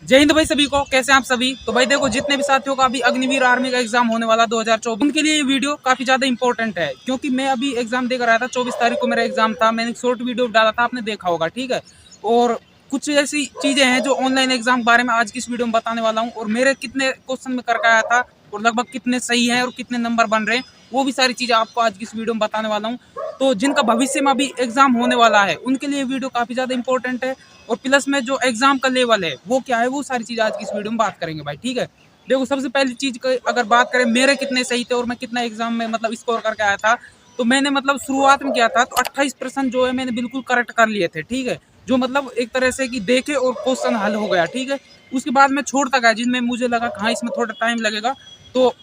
जय हिंद भाई सभी को। कैसे हैं आप सभी। तो भाई देखो, जितने भी साथियों का अभी अग्निवीर आर्मी का एग्जाम होने वाला 2024, उनके लिए ये वीडियो काफी ज्यादा इंपॉर्टेंट है, क्योंकि मैं अभी एग्जाम देकर आया था। 24 तारीख को मेरा एग्जाम था। मैंने एक शॉर्ट वीडियो डाला था, आपने देखा होगा, ठीक है। और कुछ ऐसी चीजें हैं जो ऑनलाइन एग्जाम के बारे में आज की इस वीडियो में बताने वाला हूँ, और मेरे कितने क्वेश्चन में करके आया था और लगभग कितने सही हैं और कितने नंबर बन रहे हैं, वो भी सारी चीजें आपको आज की इस वीडियो में बताने वाला हूँ। तो जिनका भविष्य में अभी एग्जाम होने वाला है, उनके लिए वीडियो काफी ज्यादा इंपॉर्टेंट है। और प्लस में जो एग्जाम का लेवल है वो क्या है, वो सारी चीज आज की इस वीडियो में बात करेंगे भाई, ठीक है। देखो, सबसे पहली चीज अगर बात करें मेरे कितने सही थे और मैं कितना एग्जाम में मतलब स्कोर करके आया था, तो मैंने मतलब शुरुआत में किया था तो 28% जो है मैंने बिल्कुल करेक्ट कर लिए थे, ठीक है। जो मतलब एक तरह से कि देखे और क्वेश्चन हल हो गया, ठीक है। उसके बाद मैं छोड़ता गया जिनमें मुझे लगा हाँ इसमें थोड़ा टाइम लगेगा। तो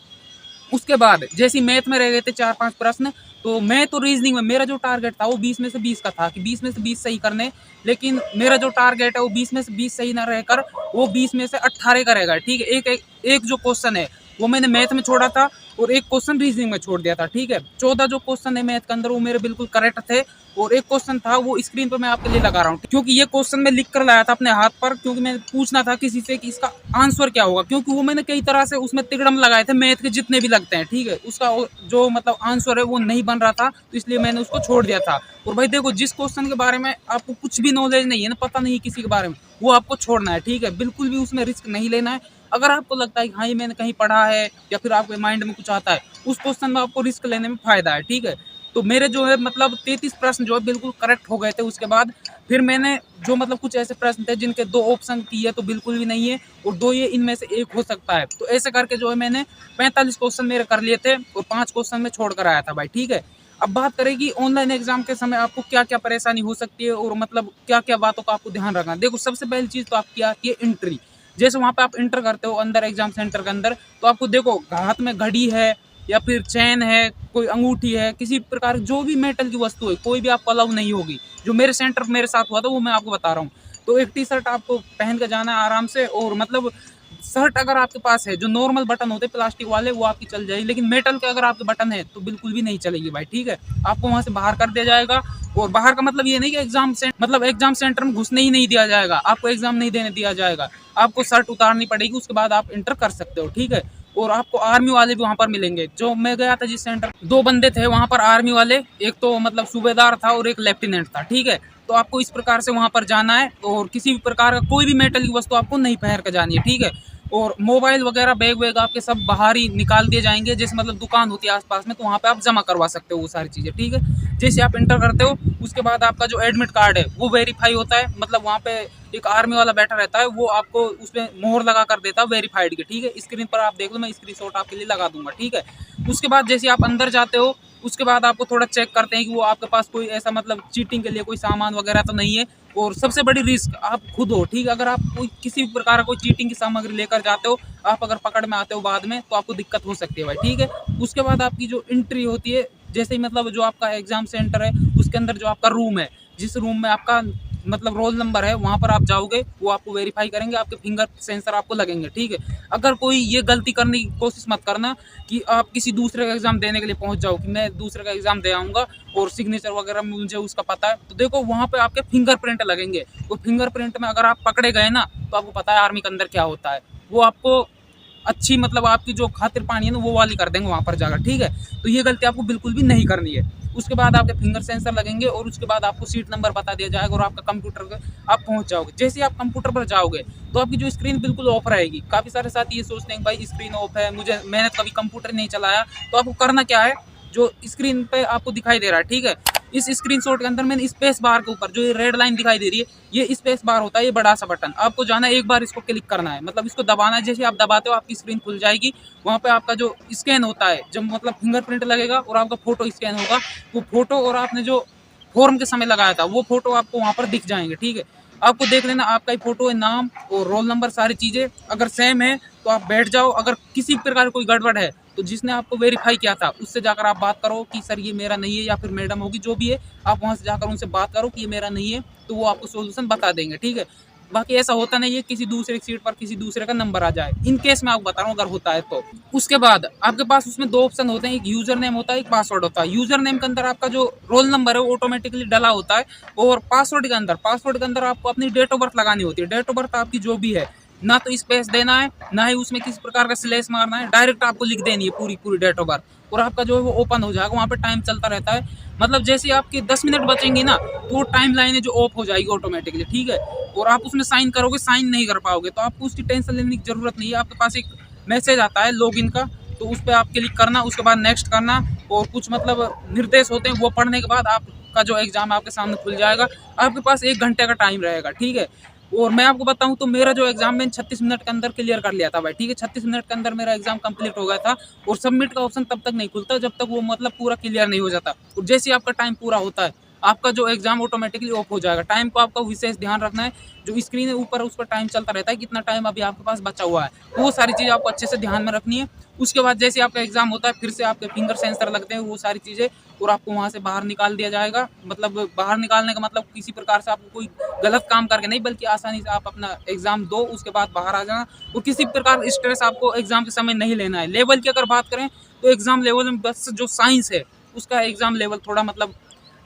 उसके बाद जैसे मैथ में रह गए थे 4-5 प्रश्न, तो मैं तो रीजनिंग में मेरा जो टारगेट था वो 20 में से 20 का था कि 20 में से 20 सही करने। लेकिन मेरा जो टारगेट है वो 20 में से 20 सही ना रहकर वो 20 में से 18 का रहेगा, ठीक है। एक जो क्वेश्चन है वो मैंने मैथ में छोड़ा था और एक क्वेश्चन रीजनिंग में छोड़ दिया था, ठीक है। 14 जो क्वेश्चन है मैथ के अंदर वो मेरे बिल्कुल करेक्ट थे। और एक क्वेश्चन था वो स्क्रीन पर मैं आपके लिए लगा रहा हूँ, क्योंकि ये क्वेश्चन मैं लिख कर लाया था अपने हाथ पर, क्योंकि मैं पूछना था किसी से कि इसका आंसर क्या होगा, क्योंकि वो मैंने कई तरह से उसमें तिकड़म लगाए थे मैथ के जितने भी लगते हैं, ठीक है। उसका जो मतलब आंसर है वो नहीं बन रहा था, तो इसलिए मैंने उसको छोड़ दिया था। और भाई देखो, जिस क्वेश्चन के बारे में आपको कुछ भी नॉलेज नहीं है ना, पता नहीं किसी के बारे में, वो आपको छोड़ना है, ठीक है। बिल्कुल भी उसमें रिस्क नहीं लेना है। अगर आपको लगता है कि हाँ ये मैंने कहीं पढ़ा है या फिर आपके माइंड में कुछ आता है, उस क्वेश्चन में आपको रिस्क लेने में फायदा है, ठीक है। तो मेरे जो है मतलब 33 प्रश्न जो है बिल्कुल करेक्ट हो गए थे। उसके बाद फिर मैंने जो मतलब कुछ ऐसे प्रश्न थे जिनके 2 ऑप्शन की है तो बिल्कुल भी नहीं है, और 2 ये इनमें से एक हो सकता है, तो ऐसे करके जो है मैंने 45 क्वेश्चन मेरे कर लिए थे और 5 क्वेश्चन में छोड़ कर आया था भाई, ठीक है। अब बात करें कि ऑनलाइन एग्जाम के समय आपको क्या क्या परेशानी हो सकती है और मतलब क्या क्या बातों का आपको ध्यान रखना है। देखो, सबसे पहली चीज तो आपकी आती है एंट्री। जैसे वहां पे आप इंटर करते हो अंदर एग्जाम सेंटर के अंदर, तो आपको देखो हाथ में घड़ी है या फिर चैन है, कोई अंगूठी है, किसी प्रकार जो भी मेटल की वस्तु है कोई भी आपको अलाउ नहीं होगी। जो मेरे सेंटर मेरे साथ हुआ था वो मैं आपको बता रहा हूँ। तो एक टी शर्ट आपको पहन कर जाना है आराम से, और मतलब शर्ट अगर आपके पास है जो नॉर्मल बटन होते हैं प्लास्टिक वाले वो आपकी चल जाएगी, लेकिन मेटल के अगर आपके बटन है तो बिल्कुल भी नहीं चलेगी भाई, ठीक है। आपको वहां से बाहर कर दिया जाएगा। और बाहर का मतलब ये नहीं कि एग्जाम सेंटर में घुसने ही नहीं दिया जाएगा, आपको एग्जाम नहीं देने दिया जाएगा। आपको शर्ट उतारनी पड़ेगी, उसके बाद आप इंटर कर सकते हो, ठीक है। और आपको आर्मी वाले भी वहां पर मिलेंगे। जो मैं गया था जिस सेंटर, 2 बंदे थे वहां पर आर्मी वाले, एक तो मतलब सूबेदार था और एक लेफ्टिनेंट था, ठीक है। तो आपको इस प्रकार से वहां पर जाना है और किसी भी प्रकार का कोई भी मेटल की वस्तु आपको नहीं पहन कर जानी है, ठीक है। और मोबाइल वगैरह बैग वैग आपके सब बाहर ही निकाल दिए जाएंगे, जैसे मतलब दुकान होती है आसपास में तो वहाँ पे आप जमा करवा सकते हो वो सारी चीज़ें, ठीक है। जैसे आप इंटर करते हो उसके बाद आपका जो एडमिट कार्ड है वो वेरीफाई होता है, मतलब वहाँ पे एक आर्मी वाला बैठा रहता है, वो आपको उसमें मोहर लगा कर देता है वेरीफाइड के, ठीक है। स्क्रीन पर आप देख लो, मैं स्क्रीनशॉट आपके लिए लगा दूंगा, ठीक है। उसके बाद जैसे आप अंदर जाते हो उसके बाद आपको थोड़ा चेक करते हैं कि वो आपके पास कोई ऐसा मतलब चीटिंग के लिए कोई सामान वगैरह तो नहीं है। और सबसे बड़ी रिस्क आप खुद हो, ठीक है। अगर आप कोई किसी भी प्रकार का कोई चीटिंग की सामग्री लेकर जाते हो, आप अगर पकड़ में आते हो बाद में तो आपको दिक्कत हो सकती है भाई, ठीक है। उसके बाद आपकी जो एंट्री होती है, जैसे ही मतलब जो आपका एग्जाम सेंटर है उसके अंदर जो आपका रूम है, जिस रूम में आपका मतलब रोल नंबर है, वहां पर आप जाओगे, वो आपको वेरीफाई करेंगे, आपके फिंगर सेंसर आपको लगेंगे, ठीक है। अगर कोई ये गलती करने की कोशिश मत करना कि आप किसी दूसरे का एग्जाम देने के लिए पहुंच जाओ कि मैं दूसरे का एग्जाम दे आऊंगा और सिग्नेचर वगैरह मुझे उसका पता है। तो देखो वहां पे आपके फिंगरप्रिंट लगेंगे, वो फिंगरप्रिंट में अगर आप पकड़े गए ना तो आपको पता है आर्मी के अंदर क्या होता है। वो आपको अच्छी मतलब आपकी जो खातिर पानी है ना वो वाली कर देंगे वहां पर जाकर, ठीक है। तो ये गलती आपको बिल्कुल भी नहीं करनी है। उसके बाद आपके फिंगर सेंसर लगेंगे और उसके बाद आपको सीट नंबर बता दिया जाएगा और आपका कंप्यूटर आप पहुंच जाओगे। जैसे ही आप कंप्यूटर पर जाओगे तो आपकी जो स्क्रीन बिल्कुल ऑफ रहेगी। काफी सारे साथी ये सोचते हैं भाई स्क्रीन ऑफ है, मैंने कभी कंप्यूटर नहीं चलाया। तो आपको करना क्या है, जो स्क्रीन पे आपको दिखाई दे रहा है, ठीक है, इस स्क्रीनशॉट के अंदर मैंने स्पेस बार के ऊपर जो ये रेड लाइन दिखाई दे रही है, ये स्पेस बार होता है, ये बड़ा सा बटन आपको जाना है, एक बार इसको क्लिक करना है, मतलब इसको दबाना है। जैसे आप दबाते हो आपकी स्क्रीन खुल जाएगी। वहाँ पे आपका जो स्कैन होता है, जब मतलब फिंगरप्रिंट लगेगा और आपका फोटो स्कैन होगा, वो फोटो और आपने जो फॉर्म के समय लगाया था वो फोटो आपको वहाँ पर दिख जाएंगे, ठीक है। आपको देख लेना आपका ही फोटो है, नाम और रोल नंबर सारी चीज़ें अगर सेम है तो आप बैठ जाओ। अगर किसी प्रकार कोई गड़बड़ है तो जिसने आपको वेरीफाई किया था उससे जाकर आप बात करो कि सर ये मेरा नहीं है, या फिर मैडम होगी जो भी है, आप वहां से जाकर उनसे बात करो कि ये मेरा नहीं है, तो वो आपको सोल्यूशन बता देंगे, ठीक है। बाकी ऐसा होता नहीं है किसी दूसरे सीट पर किसी दूसरे का नंबर आ जाए, इन केस में आपको बता रहा हूँ अगर होता है तो। उसके बाद आपके पास उसमें 2 ऑप्शन होते हैं, एक यूजर नेम होता है, एक पासवर्ड होता है। यूजर नेम के अंदर आपका जो रोल नंबर है वो ऑटोमेटिकली डला होता है, और पासवर्ड के अंदर आपको अपनी डेट ऑफ बर्थ लगानी होती है। डेट ऑफ बर्थ आपकी जो भी है ना तो स्पेस देना है, ना ही उसमें किसी प्रकार का स्लैश मारना है, डायरेक्ट आपको लिख देनी है पूरी पूरी डेट ऑफ बर्थ, और आपका जो है वो ओपन हो जाएगा। वहाँ पे टाइम चलता रहता है, मतलब जैसे ही आपके 10 मिनट बचेंगी ना, तो वो टाइम लाइन है जो ऑफ हो जाएगी ऑटोमेटिकली, ठीक है। और आप उसमें साइन करोगे, साइन नहीं कर पाओगे, तो आपको उसकी टेंशन लेने की जरूरत नहीं है। आपके पास एक मैसेज आता है लॉगिन का, तो उस पर आप क्लिक करना, उसके बाद नेक्स्ट करना, और कुछ मतलब निर्देश होते हैं वो पढ़ने के बाद आपका जो एग्जाम आपके सामने खुल जाएगा। आपके पास 1 घंटे का टाइम रहेगा, ठीक है। और मैं आपको बताऊं तो मेरा जो एग्जाम मैंने 36 मिनट के अंदर क्लियर कर लिया था भाई, ठीक है। 36 मिनट के अंदर मेरा एग्जाम कंप्लीट हो गया था। और सबमिट का ऑप्शन तब तक नहीं खुलता जब तक वो मतलब पूरा क्लियर नहीं हो जाता। और जैसे ही आपका टाइम पूरा होता है, आपका जो एग्जाम ऑटोमेटिकली ऑफ हो जाएगा। टाइम को आपका विशेष ध्यान रखना है, जो स्क्रीन है ऊपर उस पर टाइम चलता रहता है, कितना टाइम अभी आपके पास बचा हुआ है, तो वो सारी चीज़ें आपको अच्छे से ध्यान में रखनी है। उसके बाद जैसे आपका एग्जाम होता है, फिर से आपके फिंगर सेंसर लगते हैं, वो सारी चीज़ें, और आपको वहाँ से बाहर निकाल दिया जाएगा। मतलब बाहर निकालने का मतलब किसी प्रकार से आपको कोई गलत काम करके नहीं, बल्कि आसानी से आप अपना एग्जाम दो, उसके बाद बाहर आ जाना। और किसी प्रकार स्ट्रेस आपको एग्जाम के समय नहीं लेना है। लेवल की अगर बात करें तो एग्जाम लेवल में बस जो साइंस है उसका एग्जाम लेवल थोड़ा मतलब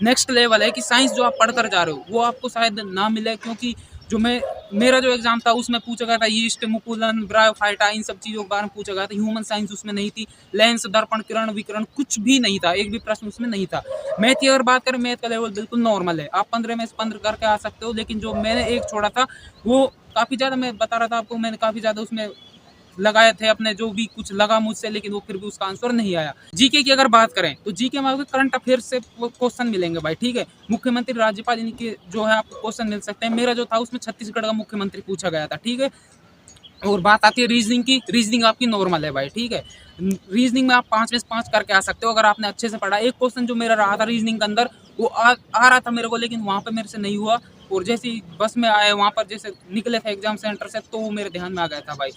नेक्स्ट लेवल है, कि साइंस जो आप पढ़कर जा रहे हो वो आपको शायद ना मिले, क्योंकि जो मेरा जो एग्जाम था उसमें पूछा गया था यीस्ट, मुकुलन, ब्रायोफाइटा, इन सब चीज़ों के बारे में पूछा गया था। ह्यूमन साइंस उसमें नहीं थी। लेंस, दर्पण, किरण, विकिरण कुछ भी नहीं था, एक भी प्रश्न उसमें नहीं था। मैथ की अगर बात करें, मैथ का लेवल बिल्कुल नॉर्मल है, आप 15 में से 15 करके आ सकते हो। लेकिन जो मैंने एक छोड़ा था वो काफ़ी ज़्यादा, मैं बता रहा था आपको, मैंने काफ़ी ज़्यादा उसमें लगाए थे अपने, जो भी कुछ लगा मुझसे, लेकिन वो फिर भी उसका आंसर नहीं आया। जीके की अगर बात करें तो जीके में आपको करंट अफेयर से क्वेश्चन मिलेंगे भाई, ठीक है। मुख्यमंत्री, राज्यपाल, इनके जो है आपको क्वेश्चन मिल सकते हैं। मेरा जो था उसमें छत्तीसगढ़ का मुख्यमंत्री पूछा गया था, ठीक है। और बात आती है रीजनिंग की, रीजनिंग आपकी नॉर्मल है भाई, ठीक है। रीजनिंग में आप 5 में से 5 करके आ सकते हो अगर आपने अच्छे से पढ़ा। एक क्वेश्चन जो मेरा रहा था रीजनिंग के अंदर, वो आ रहा था मेरे को, लेकिन वहाँ पे मेरे से नहीं हुआ। और जैसे ही बस में आए, वहाँ पर जैसे निकले थे एग्जाम सेंटर से, तो वो मेरे ध्यान में आ गया था भाई।